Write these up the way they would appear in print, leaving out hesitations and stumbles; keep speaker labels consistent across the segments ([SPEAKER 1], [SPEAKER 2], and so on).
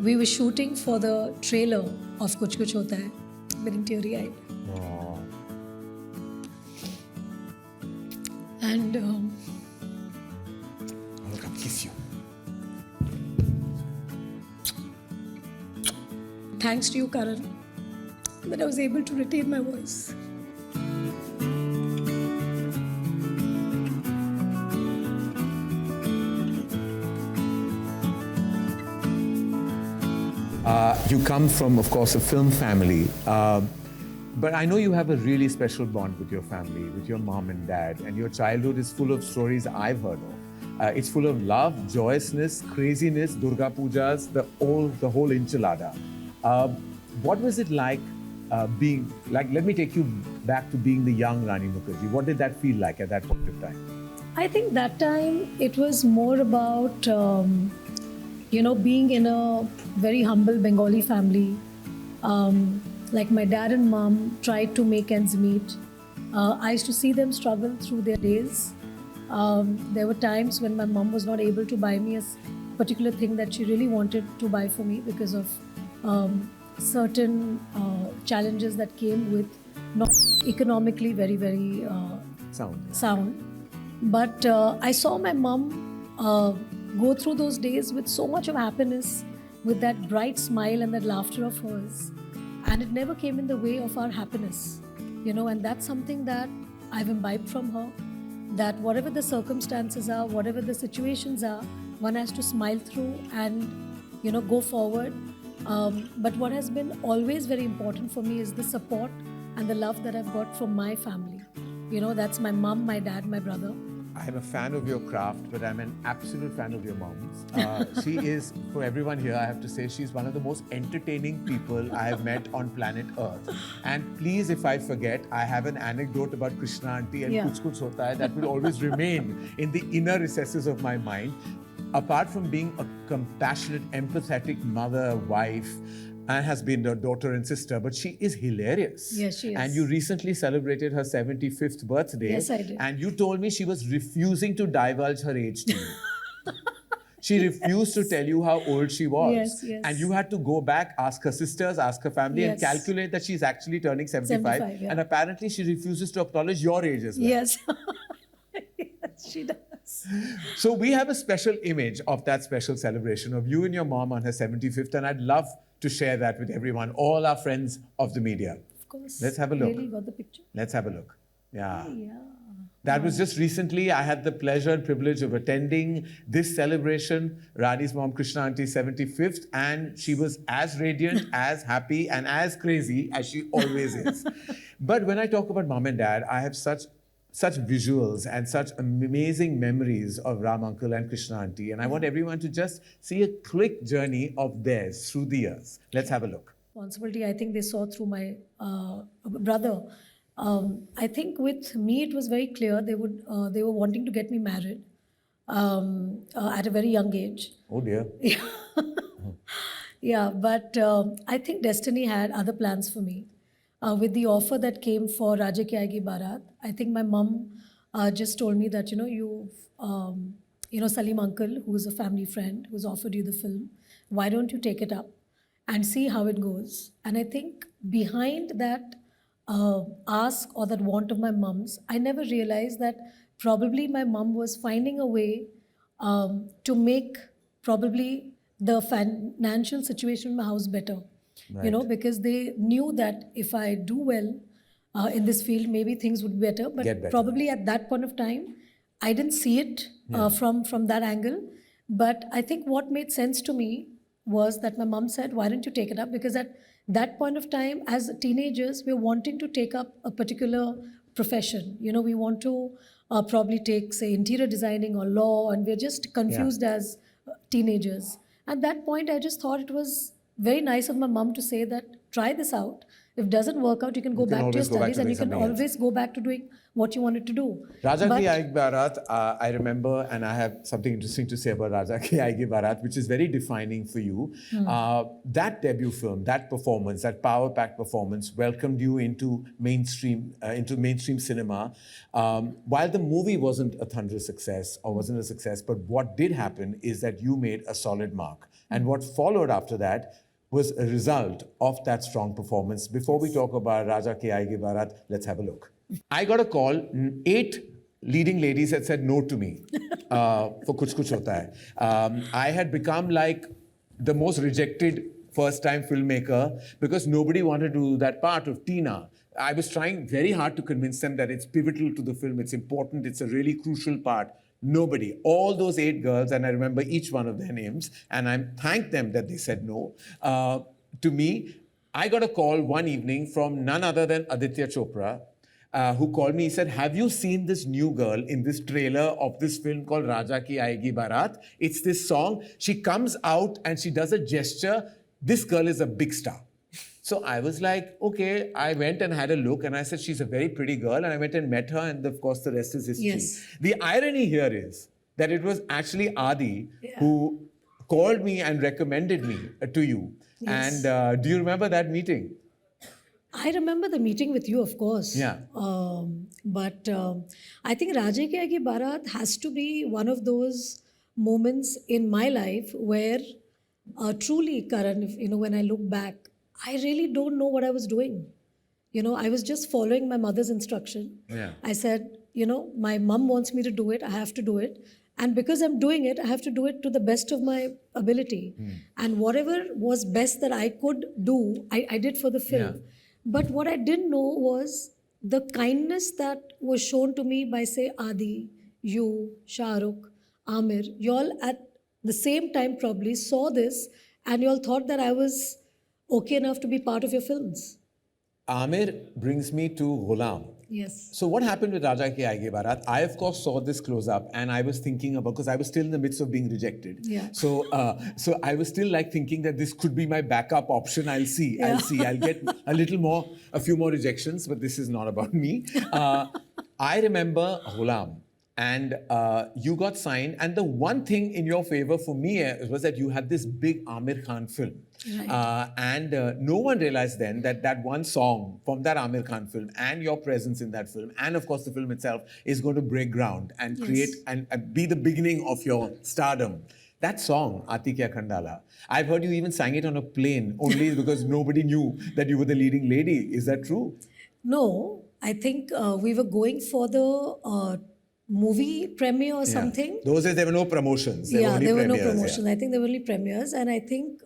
[SPEAKER 1] we were shooting for the trailer of Kuch Kuch Hota Hai. I'm getting teary-eyed.
[SPEAKER 2] Oh.
[SPEAKER 1] And
[SPEAKER 2] I'll come kiss you.
[SPEAKER 1] thanks to you, Karan, that I was able to retain my voice.
[SPEAKER 2] You come from, of course, a film family. But I know you have a really special bond with your family, with your mom and dad, and your childhood is full of stories I've heard of. It's full of love, joyousness, craziness, Durga Pujas, the whole enchilada. What was it like being, let me take you back to being the young Rani Mukerji. What did that feel like at that point of time?
[SPEAKER 1] I think that time it was more about, being in a very humble Bengali family. Like my dad and mom tried to make ends meet. I used to see them struggle through their days. There were times when my mom was not able to buy me a particular thing that she really wanted to buy for me because of certain challenges that came with not economically very, very sound. But I saw my mom go through those days with so much of happiness, with that bright smile and that laughter of hers. And it never came in the way of our happiness, and that's something that I've imbibed from her, that whatever the circumstances are, whatever the situations are, one has to smile through and, go forward. But what has been always very important for me is the support and the love that I've got from my family. That's my mom, my dad, my brother.
[SPEAKER 2] I'm a fan of your craft, but I'm an absolute fan of your mom's. She is, for everyone here, I have to say, she's one of the most entertaining people I have met on planet Earth. And please, if I forget, I have an anecdote about Krishna Aunty and Kuch Kuch Hota Hai that will always remain in the inner recesses of my mind. Apart from being a compassionate, empathetic mother, wife, and has been a daughter and sister, but she is hilarious.
[SPEAKER 1] Yes, she is.
[SPEAKER 2] And you recently celebrated her 75th birthday.
[SPEAKER 1] Yes, I did.
[SPEAKER 2] And you told me she was refusing to divulge her age to you. She refused to tell you how old she was.
[SPEAKER 1] Yes.
[SPEAKER 2] And you had to go back, ask her sisters, ask her family, and calculate that she's actually turning 75. And apparently she refuses to acknowledge your age as well.
[SPEAKER 1] Yes. Yes, she does.
[SPEAKER 2] So we have a special image of that special celebration of you and your mom on her 75th, and I'd love to share that with everyone, all our friends of the media.
[SPEAKER 1] Of course.
[SPEAKER 2] Let's have a look.
[SPEAKER 1] Really got the picture.
[SPEAKER 2] Let's have a look. Yeah.
[SPEAKER 1] Yeah.
[SPEAKER 2] That was just recently. I had the pleasure and privilege of attending this celebration, Rani's mom, Krishna Aunty's 75th, and she was as radiant, as happy, and as crazy as she always is. But when I talk about mom and dad, I have such visuals and such amazing memories of Ram Uncle and Krishna Aunty. And I want everyone to just see a quick journey of theirs through the years. Let's have a look.
[SPEAKER 1] Responsibility, I think they saw through my brother. I think with me, it was very clear they were wanting to get me married at a very young age.
[SPEAKER 2] Oh dear.
[SPEAKER 1] Yeah, but I think destiny had other plans for me. With the offer that came for Raja Ki Aayegi Barat, I think my mom just told me that, Salim uncle, who is a family friend, who's offered you the film, why don't you take it up and see how it goes? And I think behind that ask or that want of my mom's, I never realized that probably my mom was finding a way to make probably the financial situation in my house better. Right. Because they knew that if I do well in this field, maybe things would be better. But better. Probably at that point of time, I didn't see it from that angle. But I think what made sense to me was that my mom said, why don't you take it up? Because at that point of time, as teenagers, we're wanting to take up a particular profession. We want to probably take, say, interior designing or law, and we're just confused as teenagers. At that point, I just thought it was very nice of my mom to say that, try this out. If it doesn't work out, you can go back to your studies and you can always go back to doing what you wanted to do.
[SPEAKER 2] Raja Ki Aayegi Barat, I remember, and I have something interesting to say about Raja Ki Aayegi Barat, which is very defining for you. That debut film, that performance, that power-packed performance welcomed you into mainstream cinema. While the movie wasn't a thunderous success or wasn't a success, but what did happen is that you made a solid mark. And what followed after that was a result of that strong performance. Before we talk about Raja Ki Aayegi Barat, let's have a look. I got a call, 8 leading ladies had said no to me for Kuch Kuch Hota Hai. I had become like the most rejected first-time filmmaker because nobody wanted to do that part of Tina. I was trying very hard to convince them that it's pivotal to the film, it's important, it's a really crucial part. Nobody. All those 8 girls, and I remember each one of their names, and I thanked them that they said no. To me, I got a call one evening from none other than Aditya Chopra, who called me. He said, have you seen this new girl in this trailer of this film called Raja Ki Aayegi Barat? It's this song. She comes out and she does a gesture. This girl is a big star. So I was like, okay. I went and had a look and I said, she's a very pretty girl. And I went and met her, and of course the rest is history.
[SPEAKER 1] Yes.
[SPEAKER 2] The irony here is that it was actually Adi who called me and recommended me to you.
[SPEAKER 1] Yes.
[SPEAKER 2] And do you remember that meeting?
[SPEAKER 1] I remember the meeting with you, of course.
[SPEAKER 2] Yeah.
[SPEAKER 1] But I think Raja Ki Aayegi Barat has to be one of those moments in my life where truly, Karan, when I look back, I really don't know what I was doing. I was just following my mother's instruction.
[SPEAKER 2] Yeah.
[SPEAKER 1] I said, my mom wants me to do it, I have to do it. And because I'm doing it, I have to do it to the best of my ability. And whatever was best that I could do, I did for the film.
[SPEAKER 2] Yeah.
[SPEAKER 1] But what I didn't know was the kindness that was shown to me by, say, Adi, you, Shah Rukh, Amir. You all at the same time probably saw this and you all thought that I was okay enough to be part of your films.
[SPEAKER 2] Amir brings me to Ghulam.
[SPEAKER 1] Yes.
[SPEAKER 2] So what happened with Raja Ki Aayegi Barat? I of course saw this close up, and I was thinking about, because I was still in the midst of being rejected.
[SPEAKER 1] Yeah.
[SPEAKER 2] So I was still like thinking that this could be my backup option. I'll see. I'll get a few more rejections, but this is not about me. I remember Ghulam. And you got signed. And the one thing in your favor for me was that you had this big Amir Khan film.
[SPEAKER 1] Right.
[SPEAKER 2] And no one realized then that one song from that Amir Khan film and your presence in that film, and of course the film itself, is going to break ground and create and be the beginning of your stardom. That song, Aati Kya Khandala, I've heard you even sang it on a plane only because nobody knew that you were the leading lady. Is that true?
[SPEAKER 1] No, I think we were going for the movie premiere or something.
[SPEAKER 2] Those days there were no promotions. There
[SPEAKER 1] were no promotions. I think there were only premieres. And I think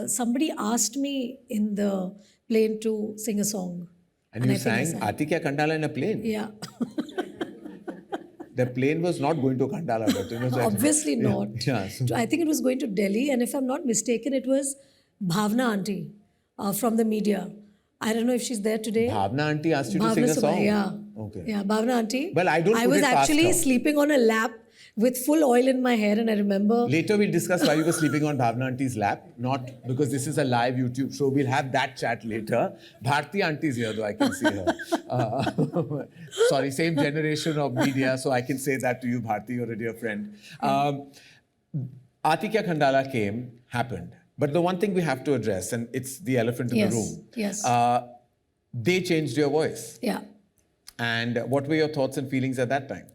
[SPEAKER 1] somebody asked me in the plane to sing a song.
[SPEAKER 2] And you sang Aati Kya Khandala in a plane?
[SPEAKER 1] Yeah.
[SPEAKER 2] The plane was not going to Khandala, but it was
[SPEAKER 1] obviously not.
[SPEAKER 2] Yeah.
[SPEAKER 1] I think it was going to Delhi, and if I'm not mistaken, it was Bhavna auntie from the media. I don't know if she's there today.
[SPEAKER 2] Bhavna auntie asked you to sing a song?
[SPEAKER 1] Yeah.
[SPEAKER 2] Okay.
[SPEAKER 1] Yeah, Bhavna auntie.
[SPEAKER 2] Well, I
[SPEAKER 1] was actually sleeping on a lap with full oil in my hair, and I remember...
[SPEAKER 2] Later we'll discuss why you were sleeping on Bhavna auntie's lap, not because this is a live YouTube show. We'll have that chat later. Bharti auntie's here, though I can see her. Sorry, same generation of media, so I can say that to you, Bharti, you're a dear friend. Aati Kya Khandala happened. But the one thing we have to address, and it's the elephant in the room.
[SPEAKER 1] Yes.
[SPEAKER 2] They changed your voice.
[SPEAKER 1] Yeah.
[SPEAKER 2] And what were your thoughts and feelings at that time?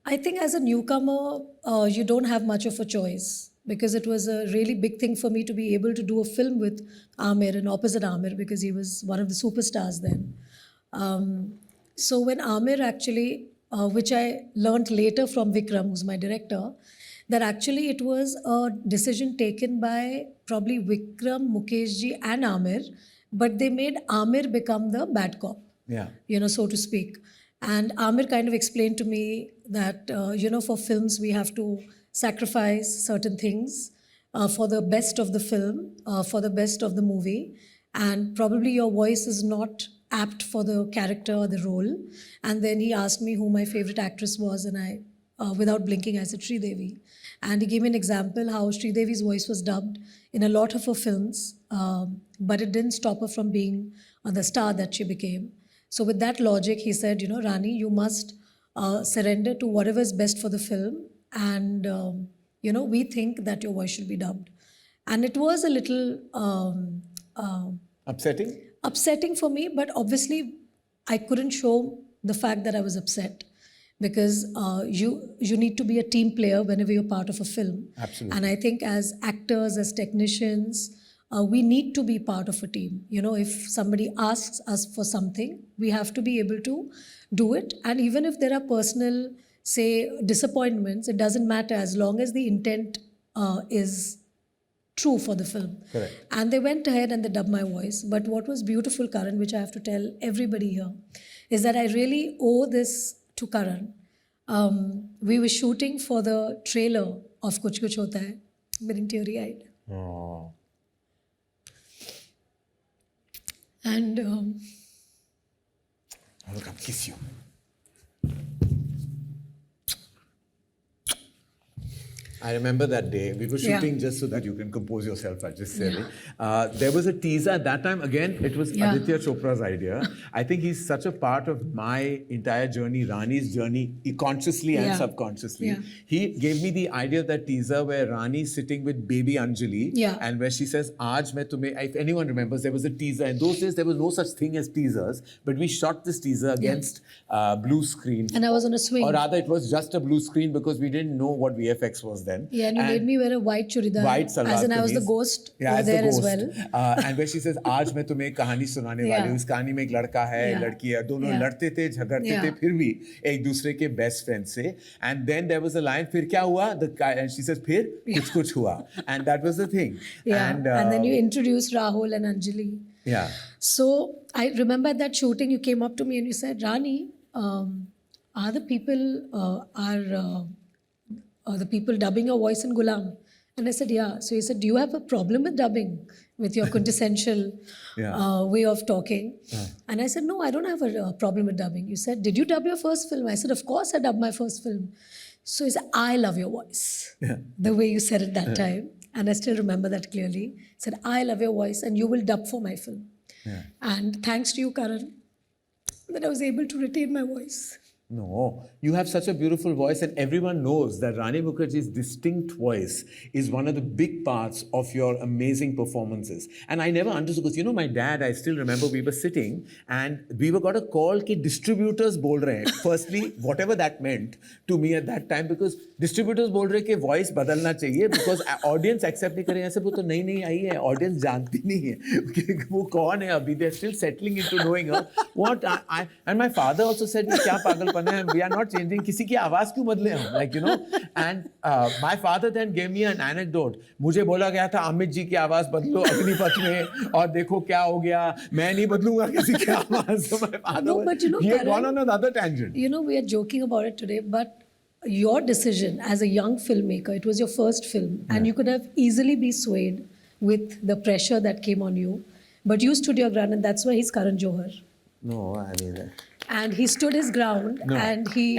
[SPEAKER 1] I think as a newcomer, you don't have much of a choice, because it was a really big thing for me to be able to do a film with Amir and opposite Amir, because he was one of the superstars then. So when Amir actually, which I learned later from Vikram, who's my director, that actually it was a decision taken by probably Vikram, Mukerji and Amir, but they made Amir become the bad cop, so to speak. And Amir kind of explained to me that, for films, we have to sacrifice certain things for the best of the film, for the best of the movie. And probably your voice is not apt for the character or the role. And then he asked me who my favorite actress was, and I, without blinking, I said Sridevi. And he gave me an example how Sridevi's voice was dubbed in a lot of her films, but it didn't stop her from being the star that she became. So with that logic, he said, Rani, you must surrender to whatever is best for the film. And, we think that your voice should be dubbed. And it was a little...
[SPEAKER 2] upsetting?
[SPEAKER 1] Upsetting for me, but obviously I couldn't show the fact that I was upset. because you need to be a team player whenever you're part of a film.
[SPEAKER 2] Absolutely.
[SPEAKER 1] And I think as actors, as technicians, we need to be part of a team. You know, if somebody asks us for something, we have to be able to do it. And even if there are personal, say, disappointments, it doesn't matter as long as the intent is true for the film.
[SPEAKER 2] Correct.
[SPEAKER 1] And they went ahead and they dubbed my voice. But what was beautiful, Karan, which I have to tell everybody here, is that I really owe this to Karan. We were shooting for the trailer of Kuch Kuch Hota Hai, getting teary-eyed.
[SPEAKER 2] Oh.
[SPEAKER 1] And
[SPEAKER 2] I will come kiss you. I remember that day. We were shooting just so that you can compose yourself, I just said it. There was a teaser at that time. Again, it was Aditya Chopra's idea. I think he's such a part of my entire journey, Rani's journey, consciously and subconsciously. He gave me the idea of that teaser where Rani's sitting with baby Anjali and where she says, Aaj main tumhe, if anyone remembers, there was a teaser. In those days, there was no such thing as teasers, but we shot this teaser against blue screen.
[SPEAKER 1] And I was on a swing.
[SPEAKER 2] Or rather, it was just a blue screen because we didn't know what VFX was then.
[SPEAKER 1] Yeah, and you made me wear a white churidar.
[SPEAKER 2] White salwar
[SPEAKER 1] as in I was the ghost over there as well.
[SPEAKER 2] And where she says, "Aaj मैं तुम्हें कहानी सुनाने वाली हूँ." इस कहानी में एक लड़का है, लड़की है, दोनों लड़ते थे, झगड़ते थे, फिर भी एक दूसरे के best friends से. And then there was a line, फिर क्या हुआ? And she says, फिर कुछ कुछ हुआ. And that was the thing.
[SPEAKER 1] And then you introduced Rahul and Anjali.
[SPEAKER 2] Yeah.
[SPEAKER 1] So I remember that shooting. You came up to me and you said, Rani, are the people the people dubbing your voice in Gulam? And I said, yeah. So he said, do you have a problem with dubbing, with your quintessential way of talking? And I said, no, I don't have a problem with dubbing. You said, did you dub your first film? I said, of course I dubbed my first film. So he said, I love your voice. The way you said it that time. And I still remember that clearly. He said, I love your voice and you will dub for my film. And thanks to you, Karan, that I was able to retain my voice.
[SPEAKER 2] No, you have such a beautiful voice, and everyone knows that Rani Mukerji's distinct voice is one of the big parts of your amazing performances. And I never understood, because you know, my dad, I still remember we were sitting and we got a call कि distributors बोल रहे हैं. Firstly, whatever that meant to me at that time, because distributors बोल रहे हैं कि voice बदलना चाहिए, because audience accept नहीं करें, ऐसे वो तो नई आई है, audience जानती नहीं है कि वो कौन है अभी. They're still settling into knowing her. What and my father also said, क्या पागल we are not changing, किसी की आवाज क्यों बदले हम, like you know. And my father then gave me an anecdote. मुझे बोला गया था अमित जी की आवाज बदलो अग्निपथ में, और देखो क्या हो गया, मैं नहीं बदलूंगा किसी की आवाज. So my father,
[SPEAKER 1] no, but you know,
[SPEAKER 2] he had gone on another tangent.
[SPEAKER 1] You know, we are joking about it today, but your decision as a young filmmaker, it was your first film, and you could have easily be swayed with the pressure that came on you, but you stood your ground, and that's why he's Karan Johar.
[SPEAKER 2] No, I mean,
[SPEAKER 1] and he stood his ground, and he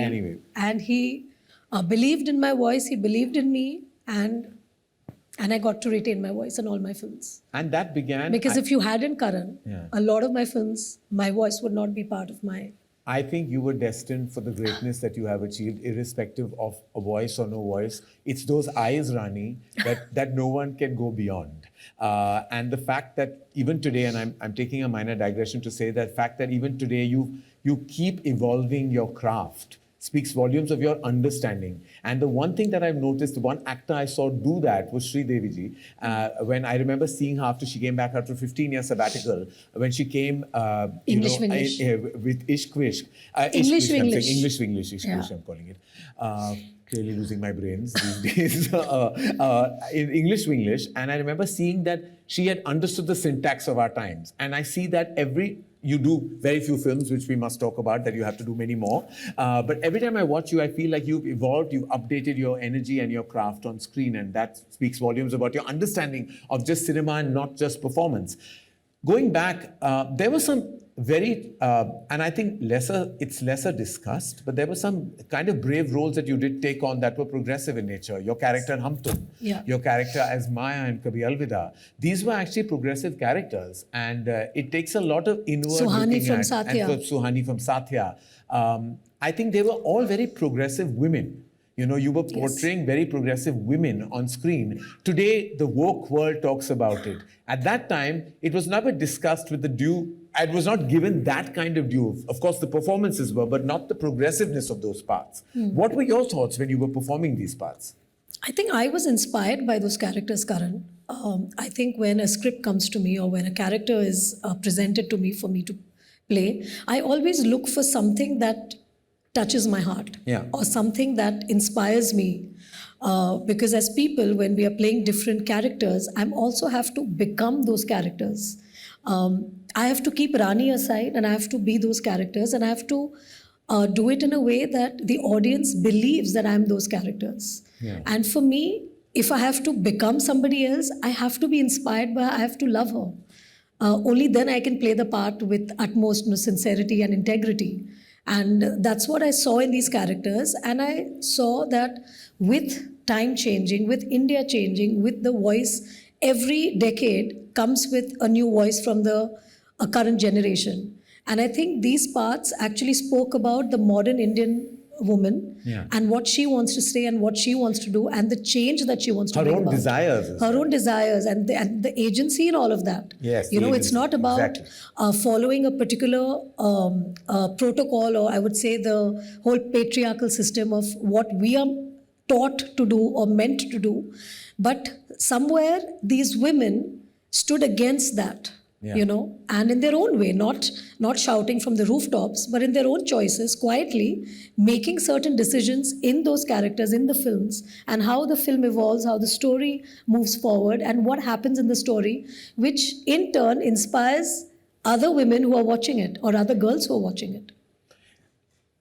[SPEAKER 1] believed in my voice, he believed in me, and I got to retain my voice in all my films.
[SPEAKER 2] And that began...
[SPEAKER 1] Because if you hadn't Karan, a lot of my films, my voice would not be part of my...
[SPEAKER 2] I think you were destined for the greatness that you have achieved, irrespective of a voice or no voice. It's those eyes, Rani, that no one can go beyond. And the fact that even today, and I'm taking a minor digression to say that fact that even today you keep evolving your craft speaks volumes of your understanding. And the one thing that I've noticed, the one actor I saw do that was Sri Devi ji. When I remember seeing her after she came back after 15-year sabbatical, when she came
[SPEAKER 1] English
[SPEAKER 2] with Ishq Vishq.
[SPEAKER 1] English
[SPEAKER 2] English, I'm calling it. Clearly losing my brains these days. In English, and I remember seeing that she had understood the syntax of our times. And I see that you do very few films, which we must talk about, that you have to do many more. But every time I watch you, I feel like you've evolved, you've updated your energy and your craft on screen, and that speaks volumes about your understanding of just cinema and not just performance. Going back, there were some very, and I think it's lesser discussed, but there were some kind of brave roles that you did take on that were progressive in nature. Your character in Hum Tum, your character as Maya in Kabhi Alvida. These were actually progressive characters, and it takes a lot of inward
[SPEAKER 1] Suhani from Satya.
[SPEAKER 2] And Suhani from Satya. I think they were all very progressive women. You know, you were portraying very progressive women on screen. Today, the woke world talks about it. At that time, it was never discussed with the due, it was not given that kind of due. Of course, the performances were, but not the progressiveness of those parts. What were your thoughts when you were performing these parts?
[SPEAKER 1] I think I was inspired by those characters, Karan. I think when a script comes to me or when a character is presented to me for me to play, I always look for something that touches my heart or something that inspires me. Because as people, when we are playing different characters, I also have to become those characters. I have to keep Rani aside and I have to be those characters, and I have to do it in a way that the audience believes that I'm those characters. And for me, if I have to become somebody else, I have to be inspired by her, I have to love her. Only then I can play the part with utmost sincerity and integrity. And that's what I saw in these characters. And I saw that with time changing, with India changing, with the voice, every decade comes with a new voice from the current generation. And I think these parts actually spoke about the modern Indian woman and what she wants to say and what she wants to do and the change that she wants to bring about. Her own desires and the agency and all of that. You know, it's not about following a particular protocol, or I would say the whole patriarchal system of what we are taught to do or meant to do. But somewhere these women stood against that. You know, and in their own way, not shouting from the rooftops, but in their own choices, quietly making certain decisions in those characters, in the films, and how the film evolves, how the story moves forward, and what happens in the story, which in turn inspires other women who are watching it or other girls who are watching it.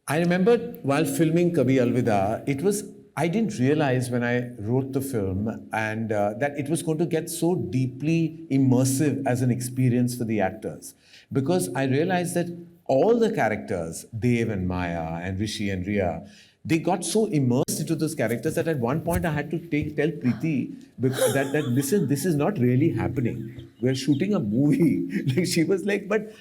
[SPEAKER 2] I remember while filming Kabhi Alvida, I didn't realize when I wrote the film and that it was going to get so deeply immersive as an experience for the actors. Because I realized that all the characters, Dev and Maya and Rishi and Riya, they got so immersed into those characters that at one point I had to tell Preeti that listen, this is not really happening. We're shooting a movie. Like she was like, but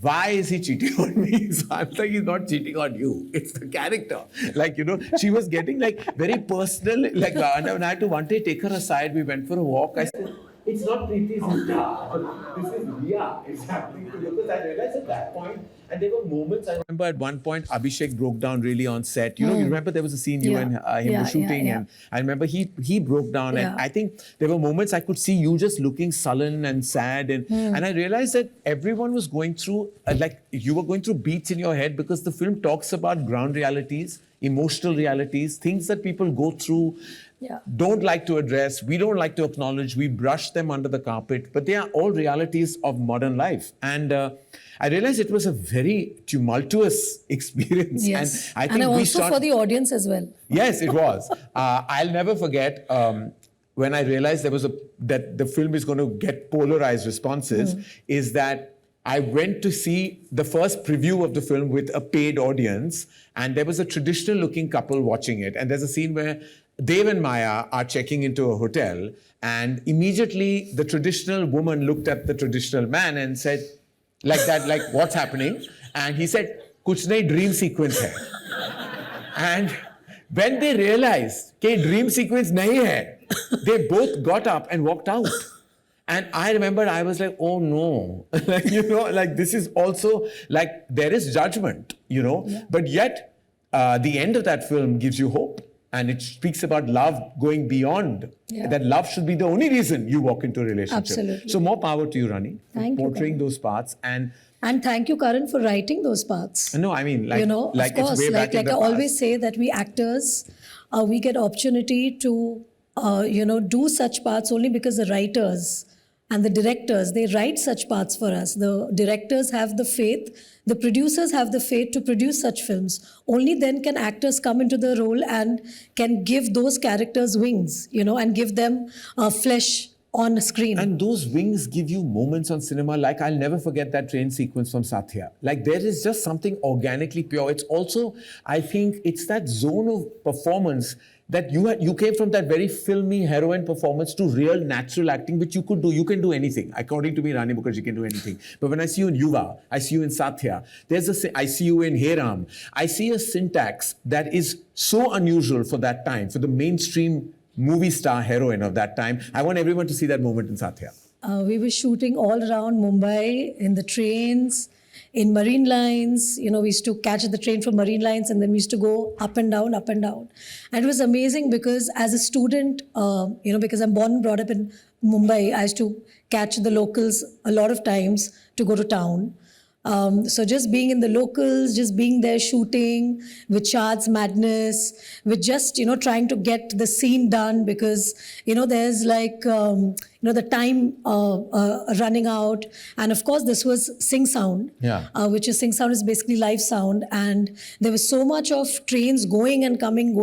[SPEAKER 2] why is he cheating on me? So I'm like, he's not cheating on you. It's the character. Like, you know, she was getting like very personal. Like when I had to one day take her aside, we went for a walk. I said, it's not Preeti's Rita. This is Riya. It's happening to you. Because I realized at that point, and there were moments, I remember at one point, Abhishek broke down really on set. You know, you remember there was a scene you and him were shooting. And I remember he broke down. And I think there were moments I could see you just looking sullen and sad. And I realized that everyone was going through, like you were going through beats in your head because the film talks about ground realities, emotional realities, things that people go through, don't like to address, we don't like to acknowledge, we brush them under the carpet, but they are all realities of modern life. And I realized it was a very tumultuous experience.
[SPEAKER 1] Yes.
[SPEAKER 2] And I think
[SPEAKER 1] also for the audience as well.
[SPEAKER 2] Yes, it was. I'll never forget when I realized that the film is going to get polarized responses, is that I went to see the first preview of the film with a paid audience, and there was a traditional looking couple watching it. And there's a scene where Dev and Maya are checking into a hotel, and immediately the traditional woman looked at the traditional man and said, like that, like, what's happening? And he said, kuch nahi, dream sequence hai. And when they realized that dream sequence nahi hai, they both got up and walked out. And I remember I was like, oh no, like, you know, like this is also like there is judgment, you know, but yet the end of that film gives you hope. And it speaks about love going beyond. That love should be the only reason you walk into a relationship.
[SPEAKER 1] Absolutely.
[SPEAKER 2] So more power to you, Rani, for
[SPEAKER 1] Thank you,
[SPEAKER 2] portraying
[SPEAKER 1] Karan.
[SPEAKER 2] those parts. And
[SPEAKER 1] thank you, Karan, for writing those parts.
[SPEAKER 2] No, I mean, like,
[SPEAKER 1] you know,
[SPEAKER 2] like
[SPEAKER 1] of course,
[SPEAKER 2] it's way back in the
[SPEAKER 1] I
[SPEAKER 2] past.
[SPEAKER 1] always say that we actors, we get opportunity to, do such parts only because the writers and the directors, they write such parts for us. The directors have the faith, the producers have the faith to produce such films. Only then can actors come into the role and can give those characters wings, you know, and give them flesh on screen.
[SPEAKER 2] And those wings give you moments on cinema. Like, I'll never forget that train sequence from Satya. Like, there is just something organically pure. It's also, I think, it's that zone of performance that you came from that very filmy heroine performance to real natural acting, which you could do. You can do anything. According to me, Rani Mukerji can do anything. But when I see you in Yuva, I see you in Satya, I see you in Hey Ram, I see a syntax that is so unusual for that time, for the mainstream movie star heroine of that time. I want everyone to see that moment in Satya.
[SPEAKER 1] We were shooting all around Mumbai, in the trains, in Marine Lines. You know, we used to catch the train from Marine Lines and then we used to go up and down, up and down. And it was amazing because as a student, you know, because I'm born and brought up in Mumbai, I used to catch the locals a lot of times to go to town. So just being in the locals, just being there shooting with Shad's madness, with just, you know, trying to get the scene done because, you know, there's like, you know, the time running out. And of course, this was Sing Sound, which is Sing Sound is basically live sound. And there was so much of trains going and coming,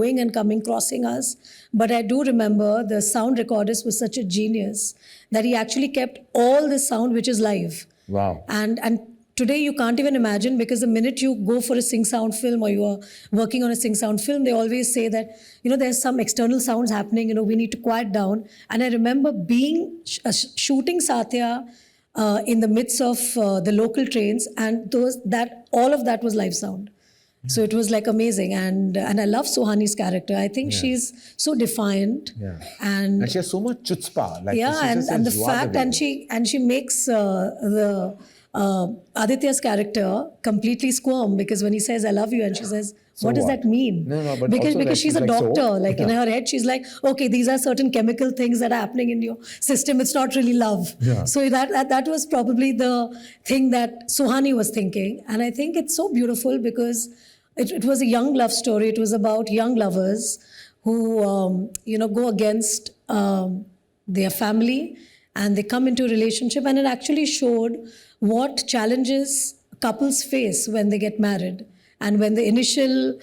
[SPEAKER 1] crossing us. But I do remember the sound recordist was such a genius that he actually kept all the sound which is live.
[SPEAKER 2] Wow.
[SPEAKER 1] And today you can't even imagine because the minute you go for a Sing Sound film or you are working on a Sing Sound film, they always say that, you know, there's some external sounds happening, you know, we need to quiet down. And I remember being shooting Satya in the midst of the local trains and all of that was live sound. So it was like amazing. And I love Suhani's character. I think she's so defiant. And
[SPEAKER 2] she has so much chutzpah. Like,
[SPEAKER 1] and the fact, and she makes Aditya's character completely squirm because when he says, I love you, and she says, what does that mean?
[SPEAKER 2] No, but
[SPEAKER 1] because she's a
[SPEAKER 2] like,
[SPEAKER 1] doctor, like in her head, she's like, okay, these are certain chemical things that are happening in your system. It's not really love. So that was probably the thing that Suhani was thinking. And I think it's so beautiful because it was a young love story. It was about young lovers who, you know, go against their family and they come into a relationship, and it actually showed what challenges couples face when they get married. And when the initial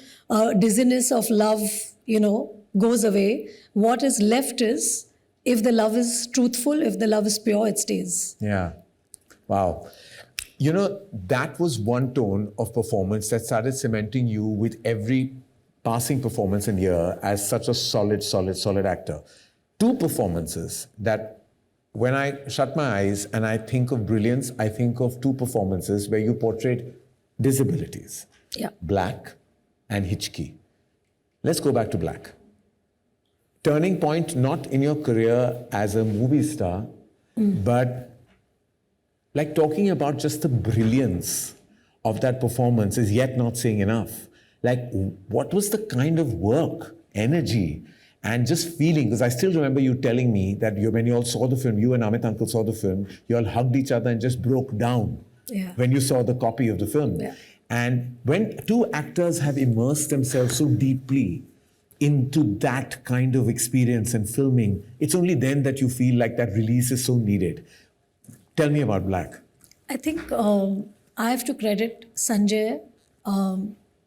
[SPEAKER 1] dizziness of love, you know, goes away, what is left is, if the love is truthful, if the love is pure, it stays.
[SPEAKER 2] Yeah. Wow. You know, that was one tone of performance that started cementing you with every passing performance and year as such a solid actor. Two performances that when I shut my eyes and I think of brilliance, I think of two performances where you portrayed disabilities. Black and Hitchki. Let's go back to Black. Turning point not in your career as a movie star, but like talking about just the brilliance of that performance is yet not saying enough. Like, what was the kind of work, energy, and just feeling? Because I still remember you telling me that when you all saw the film, you and Amit Uncle saw the film, you all hugged each other and just broke down when you saw the copy of the film. And when two actors have immersed themselves so deeply into that kind of experience and filming, it's only then that you feel like that release is so needed. Tell me about Black.
[SPEAKER 1] I think I have to credit Sanjay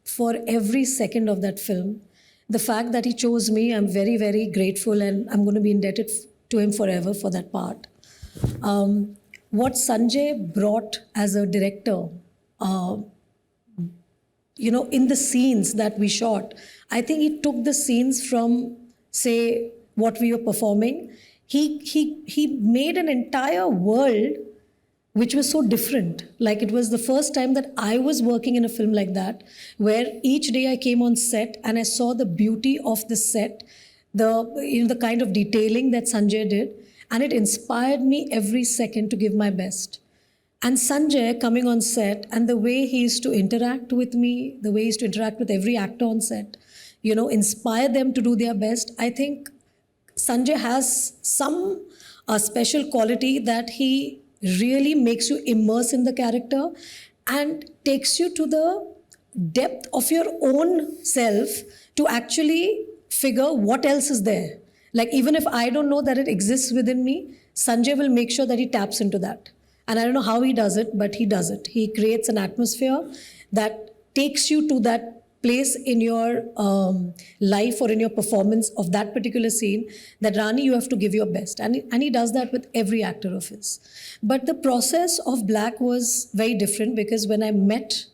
[SPEAKER 1] for every second of that film. The fact that he chose me, I'm very, very grateful, and I'm going to be indebted to him forever for that part. What Sanjay brought as a director, you know, in the scenes that we shot, I think he took the scenes from, say, what we were performing. He made an entire world which was so different. Like, it was the first time that I was working in a film like that, where each day I came on set and I saw the beauty of the set, the kind of detailing that Sanjay did, and it inspired me every second to give my best. And Sanjay coming on set and the way he used to interact with me, the way he used to interact with every actor on set, you know, inspire them to do their best. I think Sanjay has some special quality that he really makes you immerse in the character and takes you to the depth of your own self to actually figure what else is there. Like, even if I don't know that it exists within me, Sanjay will make sure that he taps into that. And I don't know how he does it, but he does it. He creates an atmosphere that takes you to that place in your life or in your performance of that particular scene that, Rani, you have to give your best. And he does that with every actor of his. But the process of Black was very different because when I met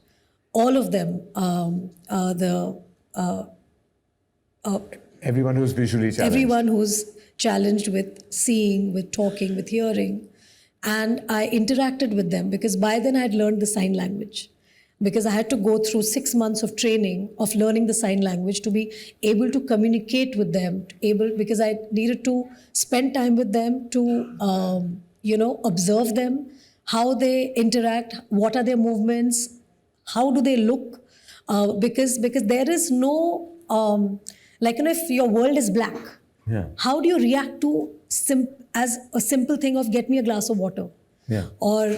[SPEAKER 1] all of them,
[SPEAKER 2] Everyone who's visually challenged.
[SPEAKER 1] Everyone who's challenged with seeing, with talking, with hearing. And I interacted with them because by then I had learned the sign language. Because I had to go through 6 months of training of learning the sign language to be able to communicate with them, because I needed to spend time with them to, observe them, how they interact, what are their movements, how do they look, because there is no, if your world is black, how do you react to as a simple thing of get me a glass of water?
[SPEAKER 2] Yeah.
[SPEAKER 1] Or,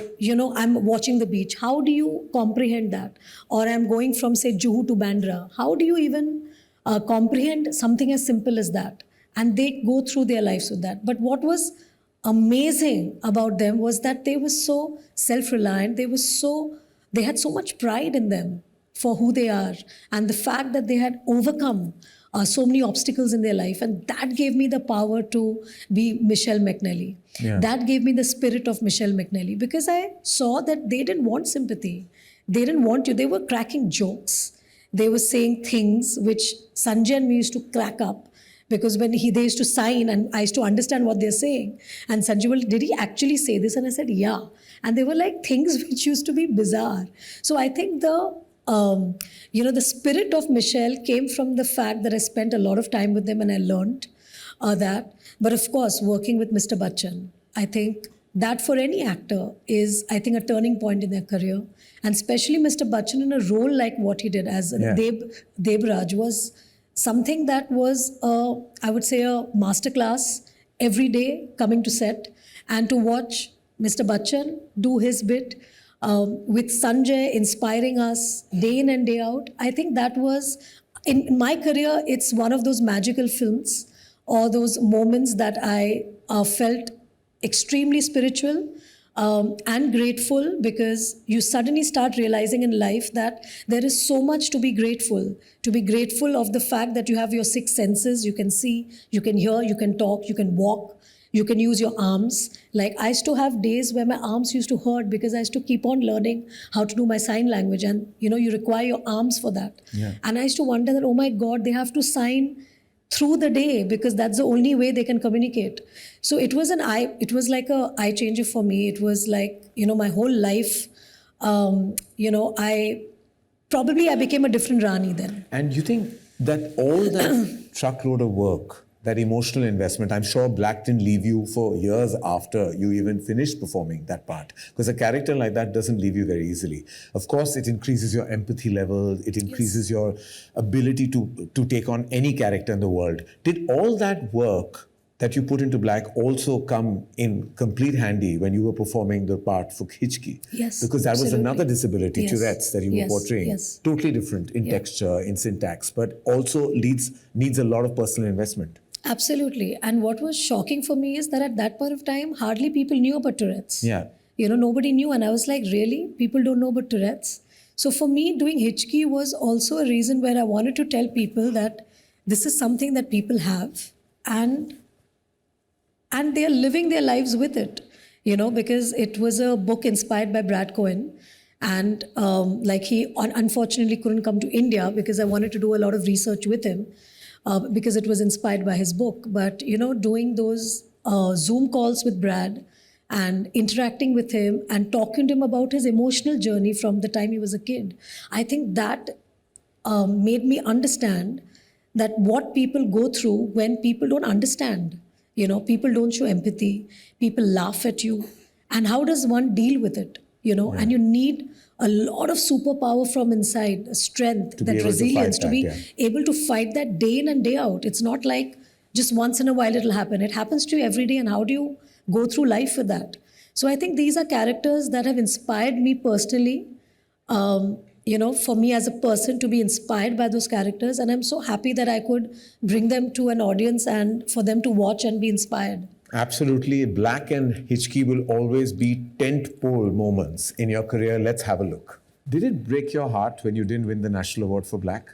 [SPEAKER 1] I'm watching the beach. How do you comprehend that? Or I'm going from, say, Juhu to Bandra. How do you even comprehend something as simple as that? And they go through their lives with that. But what was amazing about them was that they were so self-reliant. They had so much pride in them for who they are. And the fact that they had overcome so many obstacles in their life. And that gave me the power to be Michelle McNally.
[SPEAKER 2] Yeah.
[SPEAKER 1] That gave me the spirit of Michelle McNally, because I saw that they didn't want sympathy. They didn't want you. They were cracking jokes. They were saying things which Sanjay and me used to crack up, because when they used to sign and I used to understand what they're saying. And Sanjay, well, did he actually say this? And I said, yeah. And they were like things which used to be bizarre. So I think the spirit of Michelle came from the fact that I spent a lot of time with them and I learned that. But of course, working with Mr. Bachchan, I think that for any actor is, I think, a turning point in their career. And especially Mr. Bachchan in a role like what he did as Debraj was something that was, I would say, a masterclass every day coming to set. And to watch Mr. Bachchan do his bit, with Sanjay inspiring us day in and day out. I think that was, in my career, it's one of those magical films or those moments that I felt extremely spiritual and grateful, because you suddenly start realizing in life that there is so much to be grateful. To be grateful of the fact that you have your 6 senses, you can see, you can hear, you can talk, you can walk, you can use your arms. Like I used to have days where my arms used to hurt because I used to keep on learning how to do my sign language, and you require your arms for that.
[SPEAKER 2] Yeah.
[SPEAKER 1] And I used to wonder that, oh my God, they have to sign through the day because that's the only way they can communicate. So it was like a eye changer for me. It was like, my whole life, I became a different Rani then.
[SPEAKER 2] And you think that all that truckload of work, that emotional investment, I'm sure Black didn't leave you for years after you even finished performing that part. Because a character like that doesn't leave you very easily. Of course, it increases your empathy level. It increases your ability to take on any character in the world. Did all that work that you put into Black also come in complete handy when you were performing the part for Hichki?
[SPEAKER 1] Yes,
[SPEAKER 2] because that
[SPEAKER 1] absolutely.
[SPEAKER 2] was another disability,
[SPEAKER 1] Yes.
[SPEAKER 2] Tourette's, that you were portraying.
[SPEAKER 1] Yes.
[SPEAKER 2] Totally different in texture, in syntax, but also needs a lot of personal investment.
[SPEAKER 1] Absolutely. And what was shocking for me is that at that point of time, hardly people knew about Tourette's.
[SPEAKER 2] Yeah.
[SPEAKER 1] Nobody knew. And I was like, really? People don't know about Tourette's? So for me, doing Hichki was also a reason where I wanted to tell people that this is something that people have, and they are living their lives with it, because it was a book inspired by Brad Cohen. And he unfortunately couldn't come to India because I wanted to do a lot of research with him. Because it was inspired by his book. But, doing those Zoom calls with Brad and interacting with him and talking to him about his emotional journey from the time he was a kid, I think that made me understand that what people go through when people don't understand. People don't show empathy, people laugh at you. And how does one deal with it? And you need a lot of superpower from inside, strength, that resilience, to be able to fight that day in and day out. It's not like just once in a while it'll happen. It happens to you every day, and how do you go through life with that? So I think these are characters that have inspired me personally, for me as a person to be inspired by those characters. And I'm so happy that I could bring them to an audience and for them to watch and be inspired.
[SPEAKER 2] Absolutely. Black and Hichki will always be tentpole moments in your career. Let's have a look. Did it break your heart when you didn't win the National Award for Black?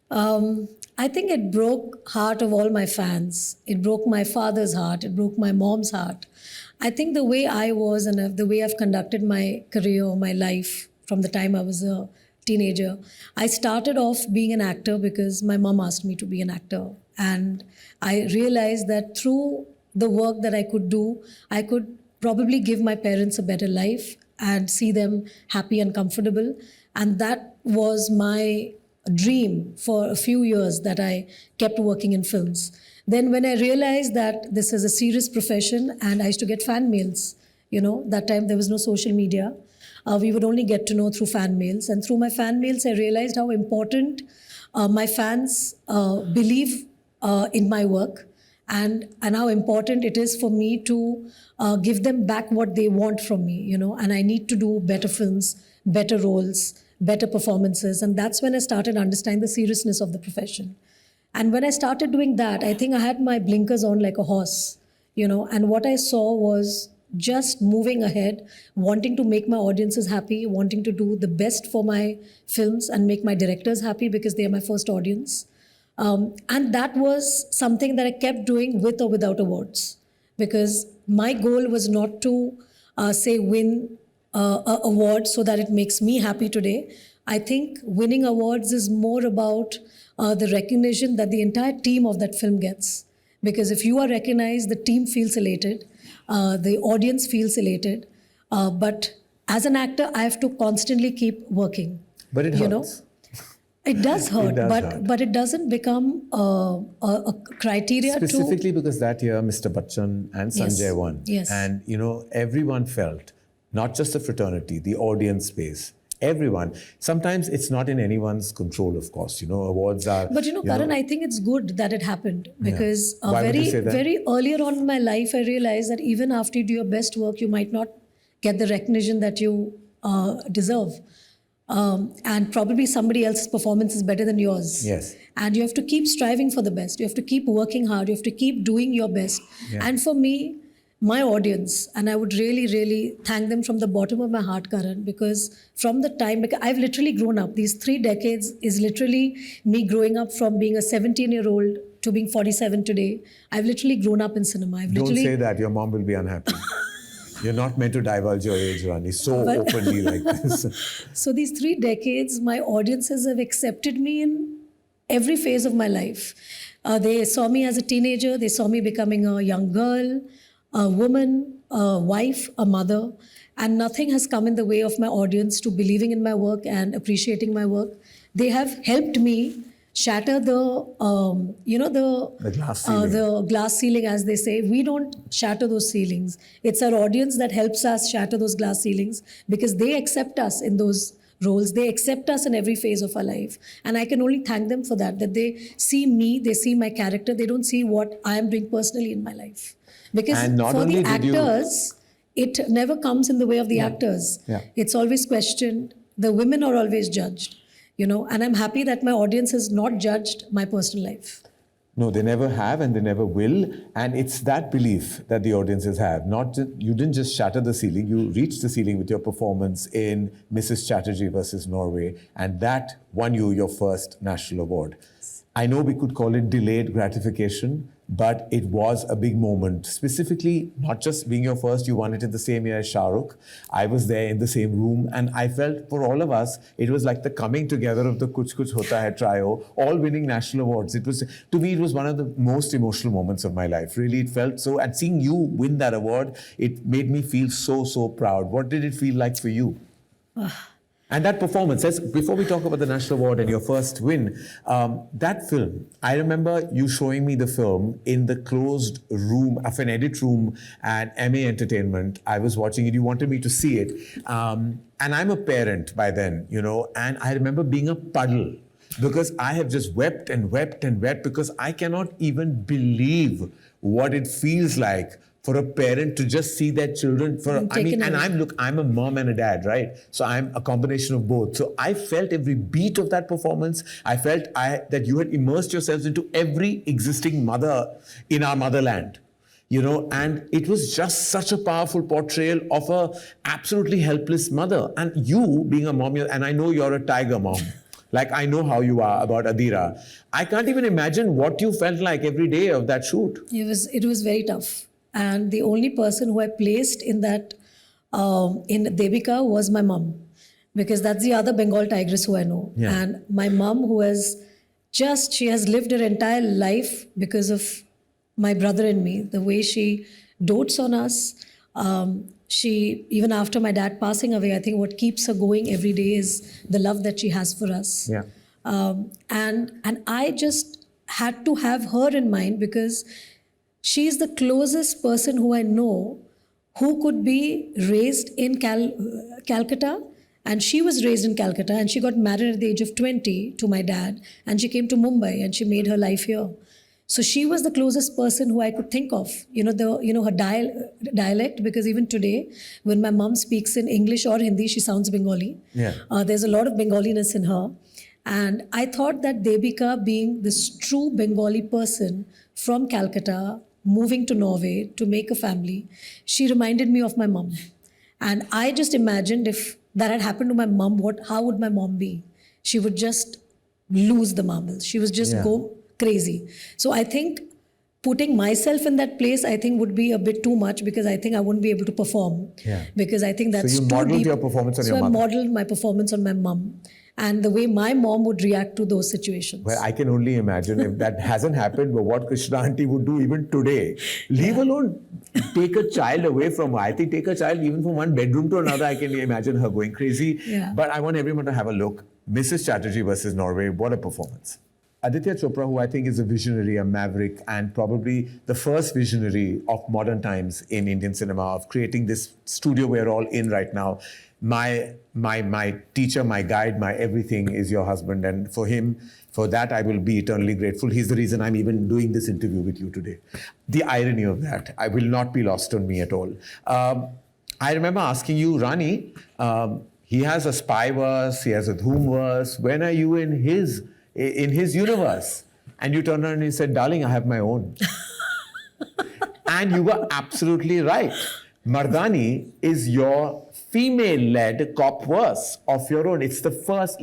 [SPEAKER 1] I think it broke heart of all my fans. It broke my father's heart. It broke my mom's heart. I think the way I was and the way I've conducted my career, my life, from the time I was a teenager. I started off being an actor because my mom asked me to be an actor. And I realized that through the work that I could do, I could probably give my parents a better life and see them happy and comfortable. And that was my dream for a few years that I kept working in films. Then when I realized that this is a serious profession and I used to get fan mails, that time there was no social media. We would only get to know through fan mails. And through my fan mails, I realized how important my fans believe in my work and how important it is for me to give them back what they want from me, and I need to do better films, better roles, better performances. And that's when I started understanding the seriousness of the profession. And when I started doing that, I think I had my blinkers on like a horse, and what I saw was just moving ahead, wanting to make my audiences happy, wanting to do the best for my films and make my directors happy because they are my first audience. And that was something that I kept doing with or without awards, because my goal was not to say win an award so that it makes me happy today. I think winning awards is more about the recognition that the entire team of that film gets. Because if you are recognized, the team feels elated, the audience feels elated. But as an actor, I have to constantly keep working.
[SPEAKER 2] But it hurts.
[SPEAKER 1] It does hurt,
[SPEAKER 2] hurt.
[SPEAKER 1] But it doesn't become a criteria
[SPEAKER 2] Specifically because that year Mr. Bachchan and Sanjay won.
[SPEAKER 1] Yes.
[SPEAKER 2] And, everyone felt, not just the fraternity, the audience space, everyone. Sometimes it's not in anyone's control, of course. Awards are...
[SPEAKER 1] But, Karan, I think it's good that it happened because
[SPEAKER 2] Why would you say that?
[SPEAKER 1] very earlier on in my life, I realized that even after you do your best work, you might not get the recognition that you deserve. And probably somebody else's performance is better than yours.
[SPEAKER 2] Yes.
[SPEAKER 1] And you have to keep striving for the best. You have to keep working hard. You have to keep doing your best.
[SPEAKER 2] Yeah.
[SPEAKER 1] And for me, my audience, and I would really, really thank them from the bottom of my heart, Karan, because from the time, because I've literally grown up. These 3 decades is literally me growing up from being a 17-year-old to being 47 today. I've literally grown up in cinema.
[SPEAKER 2] Don't say that. Your mom will be unhappy. You're not meant to divulge your age, Rani, so openly like this.
[SPEAKER 1] So these 3 decades, my audiences have accepted me in every phase of my life. They saw me as a teenager. They saw me becoming a young girl, a woman, a wife, a mother. And nothing has come in the way of my audience to believing in my work and appreciating my work. They have helped me shatter the
[SPEAKER 2] glass ceiling.
[SPEAKER 1] The glass ceiling, as they say. We don't shatter those ceilings. It's our audience that helps us shatter those glass ceilings because they accept us in those roles. They accept us in every phase of our life. And I can only thank them for that they see me, they see my character. They don't see what I am doing personally in my life. Because for the actors, it never comes in the way of the actors.
[SPEAKER 2] Yeah.
[SPEAKER 1] It's always questioned. The women are always judged. And I'm happy that my audience has not judged my personal life.
[SPEAKER 2] No, they never have and they never will. And it's that belief that the audiences have. You didn't just shatter the ceiling, you reached the ceiling with your performance in Mrs. Chatterjee versus Norway. And that won you your first national award. I know we could call it delayed gratification, but it was a big moment. Specifically, not just being your first, you won it in the same year as Shah Rukh. I was there in the same room, and I felt for all of us, it was like the coming together of the Kuch Kuch Hota Hai trio, all winning national awards. To me, it was one of the most emotional moments of my life. Really, it felt so. And seeing you win that award, it made me feel so, so proud. What did it feel like for you? And that performance, before we talk about the national award and your first win, that film, I remember you showing me the film in the closed room of an edit room at MA Entertainment. I was watching it, you wanted me to see it. And I'm a parent by then, and I remember being a puddle because I have just wept and wept and wept because I cannot even believe what it feels like for a parent to just see their children I'm a mom and a dad, right? So I'm a combination of both. So I felt every beat of that performance. I felt that you had immersed yourselves into every existing mother in our motherland. And it was just such a powerful portrayal of a absolutely helpless mother. And you being a mom, and I know you're a tiger mom. Like I know how you are about Adira. I can't even imagine what you felt like every day of that shoot.
[SPEAKER 1] It was very tough. And the only person who I placed in that, in Devika was my mom. because that's the other Bengal tigress who I know.
[SPEAKER 2] Yeah.
[SPEAKER 1] And my mom, who has she has lived her entire life because of my brother and me, the way she dotes on us. She, even after my dad passing away, I think what keeps her going every day is the love that she has for us.
[SPEAKER 2] Yeah.
[SPEAKER 1] And I just had to have her in mind because she's the closest person who I know who could be raised in Calcutta, and she was raised in Calcutta, and she got married at the age of 20 to my dad, and she came to Mumbai and she made her life here. So she was the closest person who I could think of, her dialect, because even today, when my mom speaks in English or Hindi, she sounds Bengali.
[SPEAKER 2] Yeah.
[SPEAKER 1] There's a lot of Bengaliness in her. And I thought that Devika, being this true Bengali person from Calcutta, moving to Norway to make a family, she reminded me of my mom. And I just imagined if that had happened to my mom, how would my mom be? She would just lose the marbles. She would just go crazy. So I think putting myself in that place, I think would be a bit too much, because I think I wouldn't be able to perform.
[SPEAKER 2] Yeah.
[SPEAKER 1] Because I think that's
[SPEAKER 2] so you
[SPEAKER 1] too
[SPEAKER 2] modeled
[SPEAKER 1] deep.
[SPEAKER 2] your performance on
[SPEAKER 1] so
[SPEAKER 2] your
[SPEAKER 1] I
[SPEAKER 2] mother.
[SPEAKER 1] modeled my performance on my mom and the way my mom would react to those situations.
[SPEAKER 2] Well, I can only imagine if that hasn't happened, but what Krishna auntie would do even today. Leave alone, take a child away from her. I think take a child even from one bedroom to another. I can imagine her going crazy.
[SPEAKER 1] Yeah.
[SPEAKER 2] But I want everyone to have a look. Mrs. Chatterjee versus Norway. What a performance. Aditya Chopra, who I think is a visionary, a maverick, and probably the first visionary of modern times in Indian cinema, of creating this studio we're all in right now. My teacher, my guide, my everything is your husband. And for him, for that, I will be eternally grateful. He's the reason I'm even doing this interview with you today. The irony of that, I will not be lost on me at all. I remember asking you, Rani, he has a spy verse, he has a Dhoom verse. When are you in his universe? And you turned around and you said, darling, I have my own. And you were absolutely right. Mardaani is your female-led cop verse of your own. It's the first,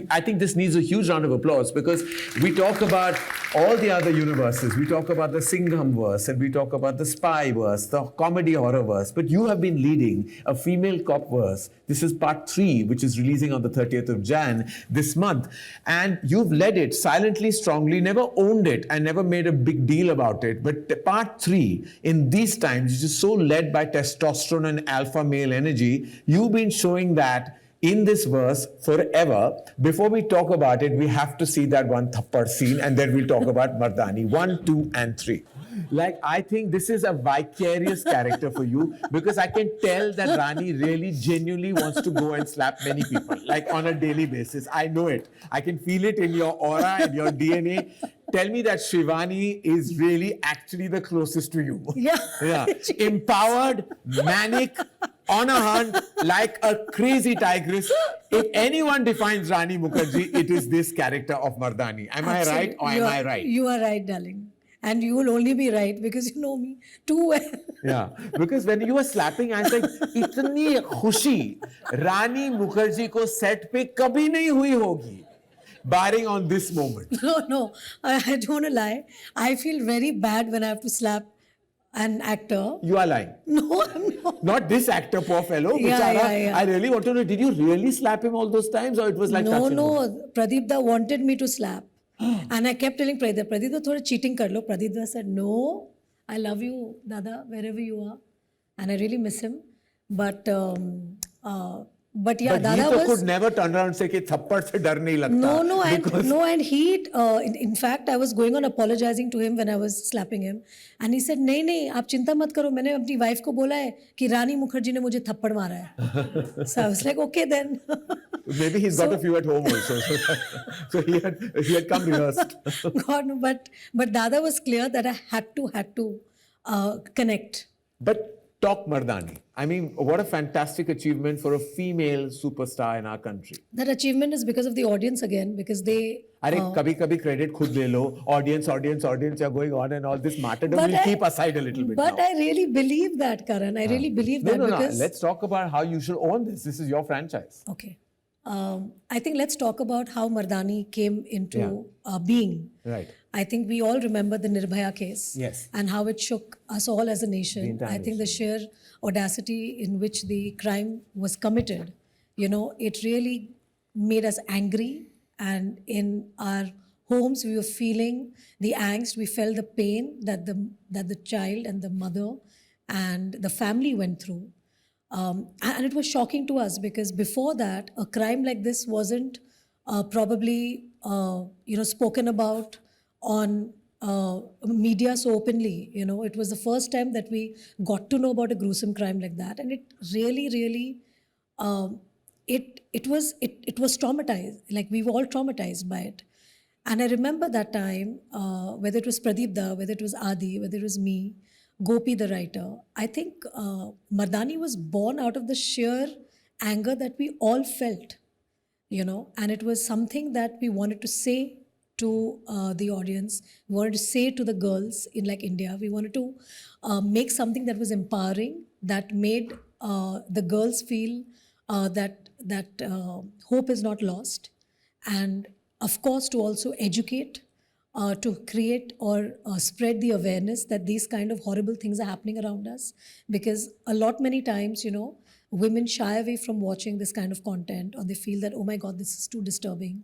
[SPEAKER 2] I think this needs a huge round of applause, because we talk about all the other universes. We talk about the Singham verse, and we talk about the spy verse, the comedy horror verse, but you have been leading a female cop verse. This is part 3, which is releasing on the 30th of Jan this month. And you've led it silently, strongly, never owned it and never made a big deal about it. But part 3, in these times, which is so led by testosterone and alpha male energy, you've been showing that in this verse forever. Before we talk about it, we have to see that one thappad scene, and then we'll talk about Mardaani 1, 2, and 3. Like, I think this is a vicarious character for you, because I can tell that Rani really genuinely wants to go and slap many people, like on a daily basis. I know it. I can feel it in your aura and your DNA. Tell me that Shivani is really actually the closest to you.
[SPEAKER 1] Yeah.
[SPEAKER 2] Empowered, manic, on a hunt, like a crazy tigress. If anyone defines Rani Mukerji, it is this character of Mardaani. Am I right, or am I right?
[SPEAKER 1] You are right, darling. And you will only be right because you know me too well.
[SPEAKER 2] Yeah, because when you were slapping, I was like, इतनी खुशी रानी मुखर्जी को set पे कभी नहीं हुई होगी, barring on this moment.
[SPEAKER 1] No, I don't want to lie. I feel very bad when I have to slap an actor.
[SPEAKER 2] You are lying.
[SPEAKER 1] No, I'm not.
[SPEAKER 2] Not this actor, poor fellow.
[SPEAKER 1] Yeah,
[SPEAKER 2] Bichara.
[SPEAKER 1] yeah.
[SPEAKER 2] I really want to know, did you really slap him all those times, or it was like touch and go?
[SPEAKER 1] No. Pradeep da wanted me to slap. And I kept telling Pradeep da thoda cheating kar lo. Pradeep da said, no, I love you, Dada, wherever you are. And I really miss him. But yeah,
[SPEAKER 2] But
[SPEAKER 1] Dada
[SPEAKER 2] he
[SPEAKER 1] was...
[SPEAKER 2] could never turn around and say कि थप्पड़ से डर नहीं लगता.
[SPEAKER 1] No, and he, in fact, I was going on apologizing to him when I was slapping him. And he said, नहीं, आप चिंता मत करो, मैंने अपनी wife को बोला है कि रानी मुखर्जी ने मुझे थप्पड़ मारा है. So I was like, okay then.
[SPEAKER 2] Maybe he's got a few at home also. So he had come rehearsed.
[SPEAKER 1] God, no, but Dada was clear that I had to connect.
[SPEAKER 2] But talk Mardaani. I mean, what a fantastic achievement for a female superstar in our country.
[SPEAKER 1] That achievement is because of the audience again, because they...
[SPEAKER 2] अरे कभी-कभी credit खुद ले लो. Audience, you're going on and all this martyrdom will keep aside a little bit
[SPEAKER 1] But
[SPEAKER 2] now.
[SPEAKER 1] I really believe that, Karan. I really believe that because...
[SPEAKER 2] No. Let's talk about how you should own this. This is your franchise.
[SPEAKER 1] Okay. I think let's talk about how Mardaani came into being.
[SPEAKER 2] Right.
[SPEAKER 1] I think we all remember the Nirbhaya case.
[SPEAKER 2] Yes.
[SPEAKER 1] And how it shook us all as a nation. I think the sheer audacity in which the crime was committed, it really made us angry. And in our homes, we were feeling the angst, we felt the pain that the child and the mother and the family went through. And it was shocking to us because before that, a crime like this wasn't probably spoken about on media so openly. It was the first time that we got to know about a gruesome crime like that, and it really, really, it was traumatized. Like we were all traumatized by it. And I remember that time, whether it was Pradeep Da, whether it was Adi, whether it was me, Gopi the writer, I think Mardaani was born out of the sheer anger that we all felt, and it was something that we wanted to say to the audience. We wanted to say to the girls in like India. We wanted to make something that was empowering, that made the girls feel that hope is not lost, and of course to also educate, to create or spread the awareness that these kind of horrible things are happening around us. Because many times, women shy away from watching this kind of content, or they feel that, oh my God, this is too disturbing.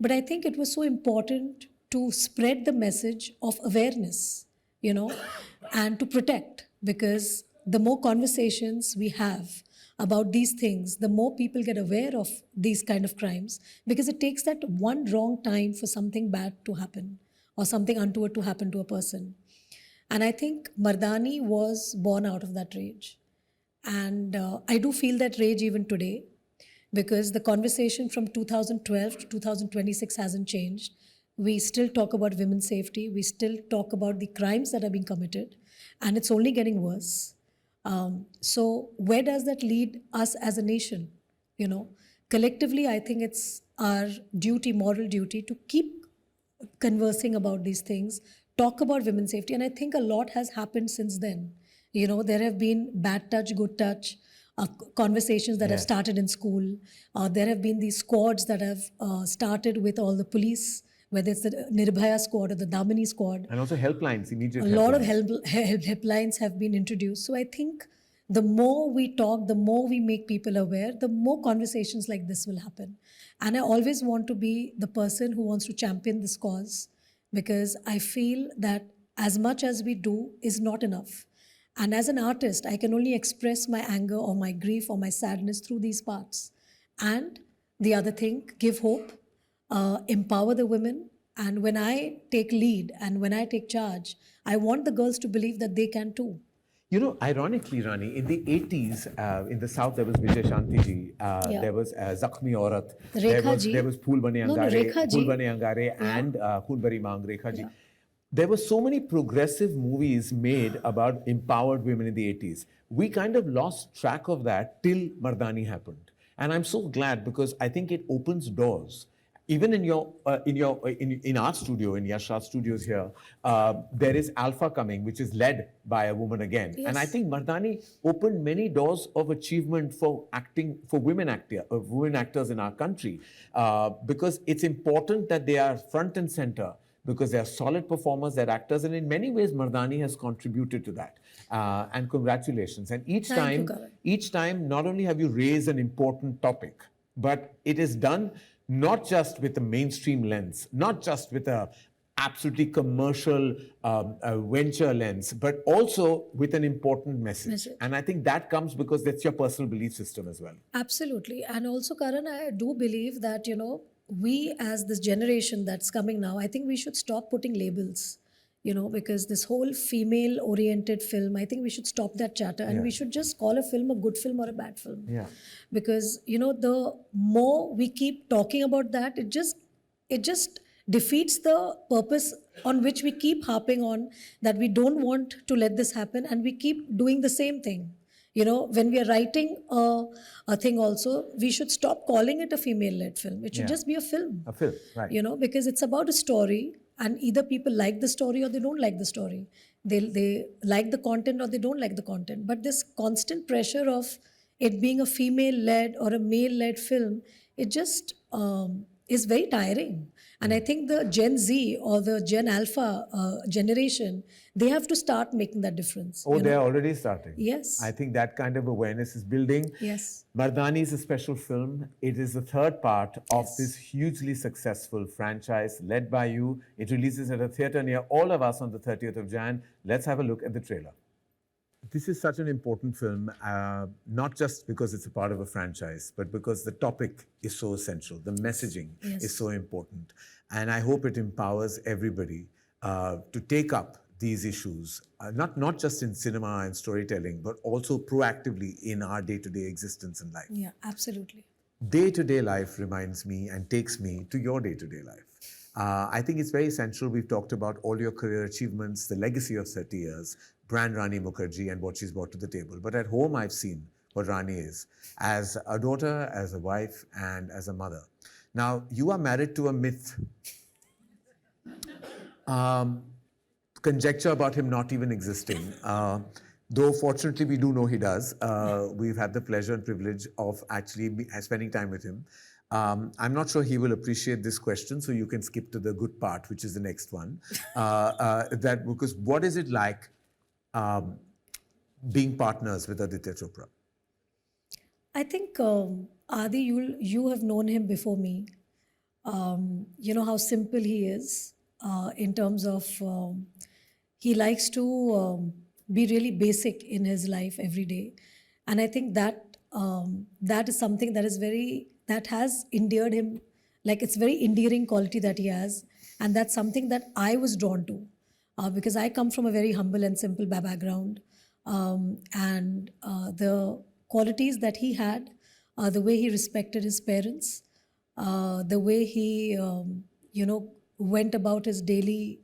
[SPEAKER 1] But I think it was so important to spread the message of awareness, and to protect, because the more conversations we have about these things, the more people get aware of these kind of crimes, because it takes that one wrong time for something bad to happen or something untoward to happen to a person. And I think Mardaani was born out of that rage. And I do feel that rage even today, because the conversation from 2012 to 2026 hasn't changed. We still talk about women's safety. We still talk about the crimes that are being committed, and it's only getting worse. So where does that lead us as a nation? Collectively, I think it's our duty, moral duty, to keep conversing about these things, talk about women's safety. And I think a lot has happened since then. There have been bad touch, good touch, conversations that have started in school. There have been these squads that have started with all the police, whether it's the Nirbhaya squad or the Damani squad.
[SPEAKER 2] And also helplines, immediate
[SPEAKER 1] helplines. A lot of helplines have been introduced. So I think the more we talk, the more we make people aware, the more conversations like this will happen. And I always want to be the person who wants to champion this cause, because I feel that as much as we do is not enough. And as an artist, I can only express my anger or my grief or my sadness through these parts. And the other thing, give hope, empower the women. And when I take lead and when I take charge, I want the girls to believe that they can too.
[SPEAKER 2] Ironically, Rani, in the 80s, in the South, there was Vijay Shanti ji, there was Zakhmi Aurat, there was Phool Bane Angare, and Khoon Bari Maang, Rekha ji. There were so many progressive movies made about empowered women in the 80s. We kind of lost track of that till Mardaani happened. And I'm so glad, because I think it opens doors. Even in our studio, in Yashra Studios here, there is Alpha coming, which is led by a woman again. Yes. And I think Mardaani opened many doors of achievement for acting, for women actors in our country, because it's important that they are front and center, because they are solid performers, they're actors, and in many ways Mardaani has contributed to that. And congratulations. And each time, not only have you raised an important topic, but it is done not just with a mainstream lens, not just with a absolutely commercial venture lens, but also with an important message. And I think that comes because that's your personal belief system as well.
[SPEAKER 1] Absolutely. And also, Karan, I do believe that, we as this generation that's coming now, I think we should stop putting labels, because this whole female-oriented film, I think we should stop that chatter, and we should just call a film a good film or a bad film.
[SPEAKER 2] Yeah.
[SPEAKER 1] Because, the more we keep talking about that, it just defeats the purpose on which we keep harping on, that we don't want to let this happen, and we keep doing the same thing. When we are writing a thing also, we should stop calling it a female-led film. It should just be a film.
[SPEAKER 2] A film, right.
[SPEAKER 1] Because it's about a story, and either people like the story or they don't like the story. They like the content or they don't like the content. But this constant pressure of it being a female-led or a male-led film, it just is very tiring. And I think the Gen Z or the Gen Alpha generation, they have to start making that difference.
[SPEAKER 2] Oh, they're already starting.
[SPEAKER 1] Yes.
[SPEAKER 2] I think that kind of awareness is building.
[SPEAKER 1] Yes.
[SPEAKER 2] Mardaani is a special film. It is the third part of this hugely successful franchise led by you. It releases at a theatre near all of us on the 30th of Jan. Let's have a look at the trailer. This is such an important film, not just because it's a part of a franchise, but because the topic is so essential. The messaging is so important. And I hope it empowers everybody to take up these issues, not just in cinema and storytelling, but also proactively in our day-to-day existence in life.
[SPEAKER 1] Yeah, absolutely.
[SPEAKER 2] Day-to-day life reminds me and takes me to your day-to-day life. I think it's very essential. We've talked about all your career achievements, the legacy of 30 years, brand Rani Mukerji and what she's brought to the table. But at home, I've seen what Rani is as a daughter, as a wife, and as a mother. Now, you are married to a myth. Conjecture about him not even existing. Though fortunately we do know he does. We've had the pleasure and privilege of actually spending time with him. I'm not sure he will appreciate this question, so you can skip to the good part, which is the next one. Because what is it like being partners with Aditya Chopra?
[SPEAKER 1] I think, Adi, you have known him before me. You know how simple he is in terms of he likes to be really basic in his life every day. And I think that that is something that has endeared him, like it's very endearing quality that he has. And that's something that I was drawn to because I come from a very humble and simple background. And the qualities that he had, the way he respected his parents, the way he, went about his daily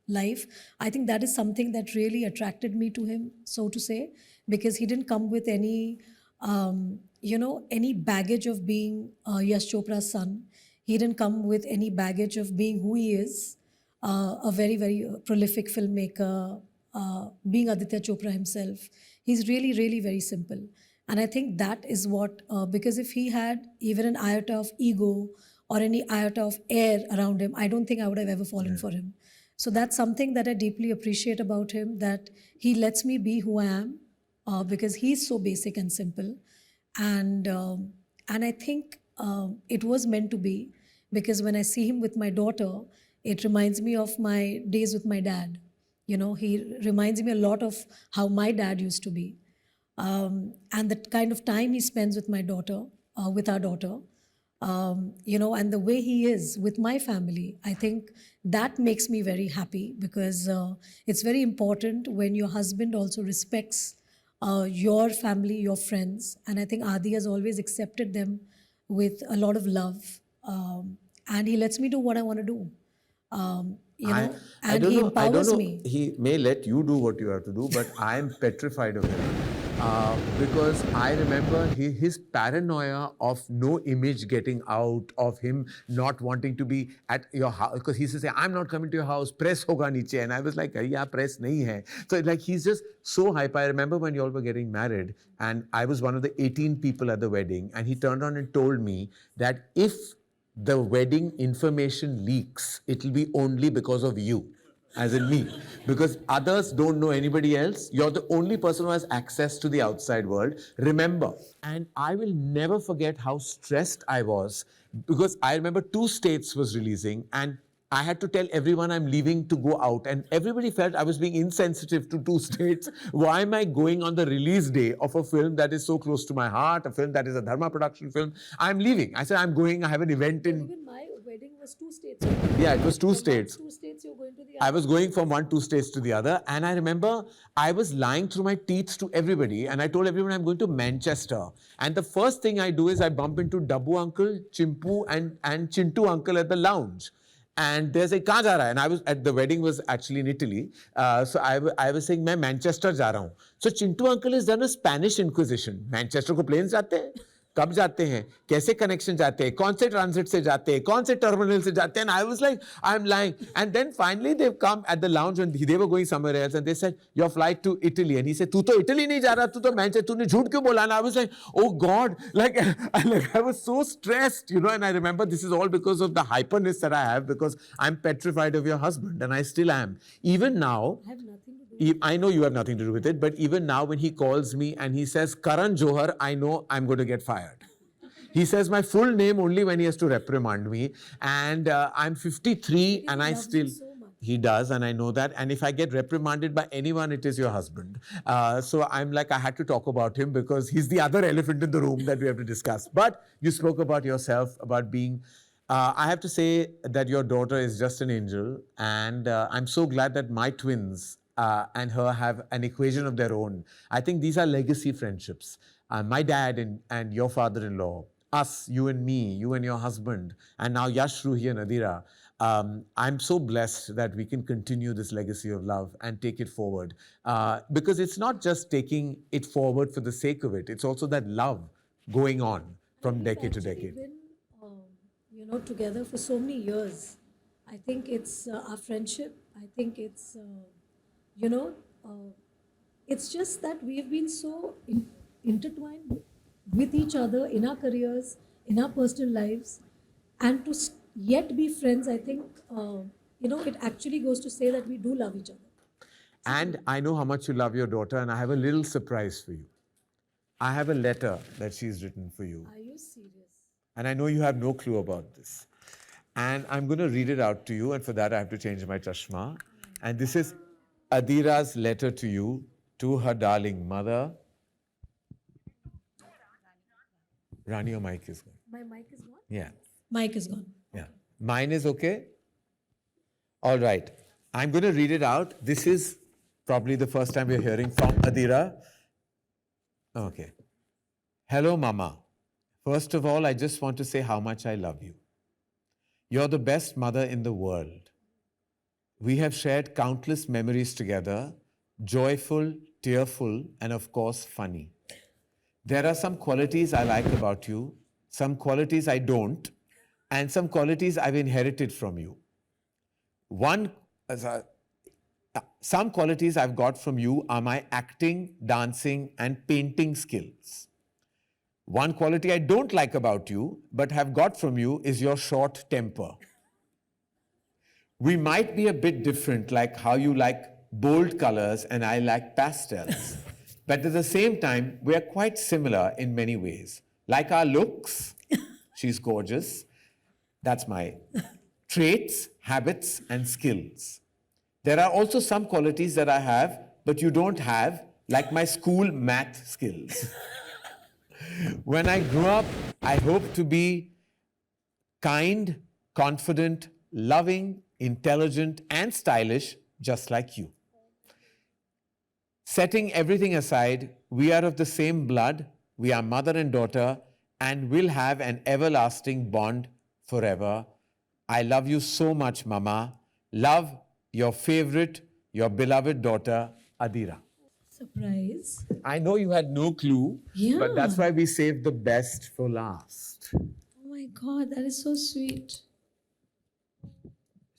[SPEAKER 1] life, I think that is something that really attracted me to him, so to say, because he didn't come with any, any baggage of being Yash Chopra's son. He didn't come with any baggage of being who he is, a very, very prolific filmmaker, being Aditya Chopra himself. He's really, really very simple. And I think that is what, because if he had even an iota of ego or any iota of air around him, I don't think I would have ever fallen for him. So that's something that I deeply appreciate about him, that he lets me be who I am because he's so basic and simple. And I think it was meant to be, because when I see him with my daughter, it reminds me of my days with my dad. You know, he reminds me a lot of how my dad used to be. And the kind of time he spends with my daughter, with our daughter, and the way he is with my family, I think that makes me very happy, because it's very important when your husband also respects your family, your friends. And I think Adi has always accepted them with a lot of love. And he lets me do what I want to do. And he empowers me.
[SPEAKER 2] He may let you do what you have to do, but I am petrified of him. Because I remember his paranoia of no image getting out, of him not wanting to be at your house, because he used to say, I'm not coming to your house, press hoga niche. And I was like, yeah, press nahi hai. So like he's just so hype. I remember when you all were getting married and I was one of the 18 people at the wedding, and he turned on and told me that if the wedding information leaks, it'll be only because of you. As in me, because others don't know anybody else. You're the only person who has access to the outside world. Remember, and I will never forget how stressed I was, because I remember 2 States was releasing and I had to tell everyone I'm leaving to go out, and everybody felt I was being insensitive to 2 States. Why am I going on the release day of a film that is so close to my heart, a film that is a Dharma production film? I'm leaving. I said, I'm going, I have an event in...
[SPEAKER 1] Even my wedding was 2 states.
[SPEAKER 2] Yeah, it was 2 states.
[SPEAKER 1] 2 states, you're going to the other.
[SPEAKER 2] I was going from 2 states to the other, and I remember I was lying through my teeth to everybody, and I told everyone I'm going to Manchester. And the first thing I do is I bump into Dabbu uncle, Chimpu, and Chintu uncle at the lounge. And there's a kahan ja raha hai? And I was at the wedding was actually in Italy. So I was saying, मैं Manchester जा रहा हूँ. So Chintu uncle has done a Spanish Inquisition. Manchester को planes जाते हैं. कब जाते हैं, कैसे कनेक्शन जाते हैं, कौन से ट्रांजिट से जाते हैं, कौन से टर्मिनल से जाते हैं. And I was like, I'm lying. And then finally they've come at the lounge and they were going somewhere else and they said, your flight to Italy. And he said, तू तो Italy नहीं जा रहा, तू तो Manchester, तूने झूठ क्यों बोला? And I was like, oh God, like I was so stressed, you know. And I remember this is all because of the hyperness that I have, because I'm petrified of your husband, and I still am. Even now,
[SPEAKER 1] I have nothing to do.
[SPEAKER 2] I know you have nothing to do with it, but even now when he calls me and he says, Karan Johar, I know I'm going to get fired. He says my full name only when he has to reprimand me. And I'm 53 and I still... He does, and I know that. And if I get reprimanded by anyone, it is your husband. So I'm like, I had to talk about him because he's the other elephant in the room that we have to discuss. But you spoke about yourself, about being... I have to say that your daughter is just an angel. And I'm so glad that my twins and her have an equation of their own. I think these are legacy friendships. My dad and your father-in-law, us, you and me, you and your husband, and now Yash, Ruhi and Adira. I'm so blessed that we can continue this legacy of love and take it forward. Because it's not just taking it forward for the sake of it. It's also that love going on from decade to decade.
[SPEAKER 1] We've been, together for so many years. I think it's our friendship. I think it's, it's just that we've been so intertwined with each other in our careers, in our personal lives, and to yet be friends. I think, it actually goes to say that we do love each other.
[SPEAKER 2] And I know how much you love your daughter, and I have a little surprise for you. I have a letter that she's written for you.
[SPEAKER 1] Are you serious?
[SPEAKER 2] And I know you have no clue about this. And I'm going to read it out to you, and for that I have to change my chashma. And this is Adira's letter to you, to her darling mother. Rani, your mic is gone.
[SPEAKER 1] My mic is gone?
[SPEAKER 2] Yeah.
[SPEAKER 1] Mic is gone.
[SPEAKER 2] Yeah. Mine is okay? All right. I'm going to read it out. This is probably the first time we're hearing from Adira. Okay. Hello, Mama. First of all, I just want to say how much I love you. You're the best mother in the world. We have shared countless memories together, joyful, tearful, and of course, funny. There are some qualities I like about you, some qualities I don't, and some qualities I've inherited from you. Some qualities I've got from you are my acting, dancing, and painting skills. One quality I don't like about you, but have got from you, is your short temper. We might be a bit different, like how you like bold colors and I like pastels. But at the same time, we are quite similar in many ways. Like our looks, she's gorgeous. That's my traits, habits, and skills. There are also some qualities that I have, but you don't have, like my school math skills. When I grow up, I hope to be kind, confident, loving, intelligent, and stylish, just like you. Setting everything aside, we are of the same blood, we are mother and daughter, and will have an everlasting bond forever. I love you so much, Mama. Love, your favorite, your beloved daughter, Adira.
[SPEAKER 1] Surprise.
[SPEAKER 2] I know you had no clue, but that's why we saved the best for last.
[SPEAKER 1] Oh my God, that is so sweet.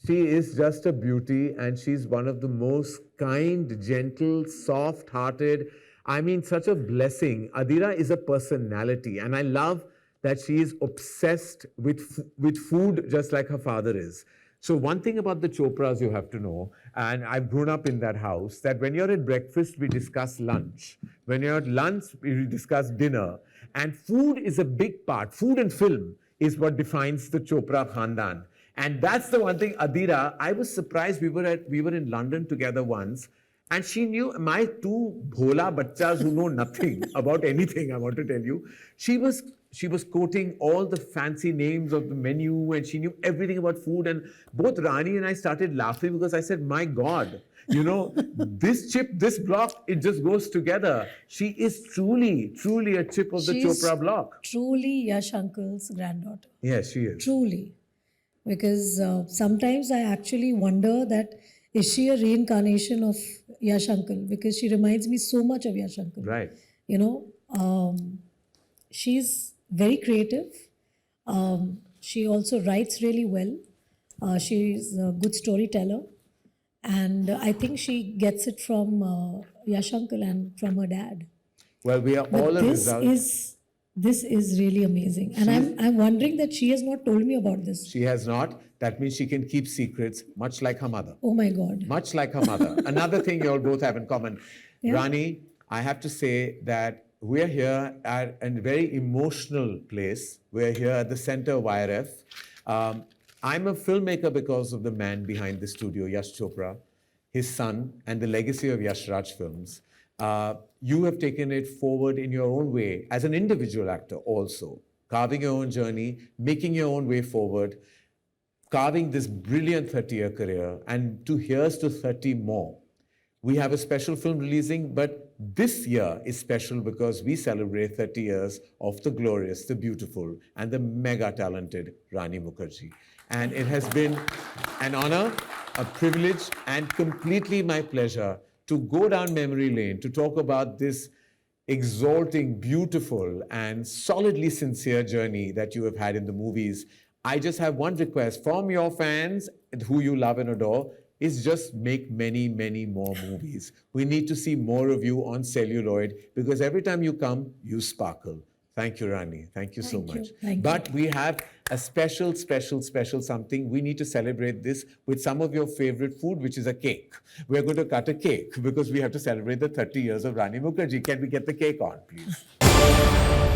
[SPEAKER 2] She is just a beauty, and she's one of the most kind, gentle, soft-hearted. I mean, such a blessing. Adira is a personality, and I love that she is obsessed with food just like her father is. So one thing about the Chopras you have to know, and I've grown up in that house, that when you're at breakfast, we discuss lunch. When you're at lunch, we discuss dinner. And food is a big part. Food and film is what defines the Chopra Khandan. And that's the one thing, Adira, I was surprised. We were in London together once, and she knew my two bhola bachchas who know nothing about anything, I want to tell you. She was quoting all the fancy names of the menu, and she knew everything about food. And both Rani and I started laughing because I said, my God, this chip, this block, it just goes together. She is truly, truly a chip of the Chopra block.
[SPEAKER 1] Truly Yash Uncle's granddaughter.
[SPEAKER 2] Yes, she is.
[SPEAKER 1] Truly. Because sometimes I actually wonder that, is she a reincarnation of Yash Uncle? Because she reminds me so much of Yash Uncle.
[SPEAKER 2] Right.
[SPEAKER 1] She's very creative. She also writes really well. She's a good storyteller. And I think she gets it from Yash Uncle and from her dad.
[SPEAKER 2] Well, we are
[SPEAKER 1] But
[SPEAKER 2] all a result.
[SPEAKER 1] This is really amazing. And I'm wondering that she has not told me about this.
[SPEAKER 2] She has not. That means she can keep secrets, much like her mother.
[SPEAKER 1] Oh my God.
[SPEAKER 2] Much like her mother. Another thing you all both have in common.
[SPEAKER 1] Yeah.
[SPEAKER 2] Rani, I have to say that we're here at a very emotional place. We're here at the center of YRF. I'm a filmmaker because of the man behind the studio, Yash Chopra, his son, and the legacy of Yash Raj Films. You have taken it forward in your own way as an individual actor also, carving your own journey, making your own way forward, carving this brilliant 30-year career, and here's to 30 more. We have a special film releasing, but this year is special because we celebrate 30 years of the glorious, the beautiful, and the mega talented Rani Mukerji. And it has been an honor, a privilege, and completely my pleasure to go down memory lane to talk about this exalting, beautiful, and solidly sincere journey that you have had in the movies. I just have one request from your fans who you love and adore, is just make many, many more movies. We need to see more of you on celluloid because every time you come, you sparkle. Thank you, Rani. Thank you so much.
[SPEAKER 1] Thank
[SPEAKER 2] you. We have a special something. We need to celebrate this with some of your favorite food, which is a cake. We're going to cut a cake because we have to celebrate the 30 years of Rani Mukerji. Can we get the cake on, please?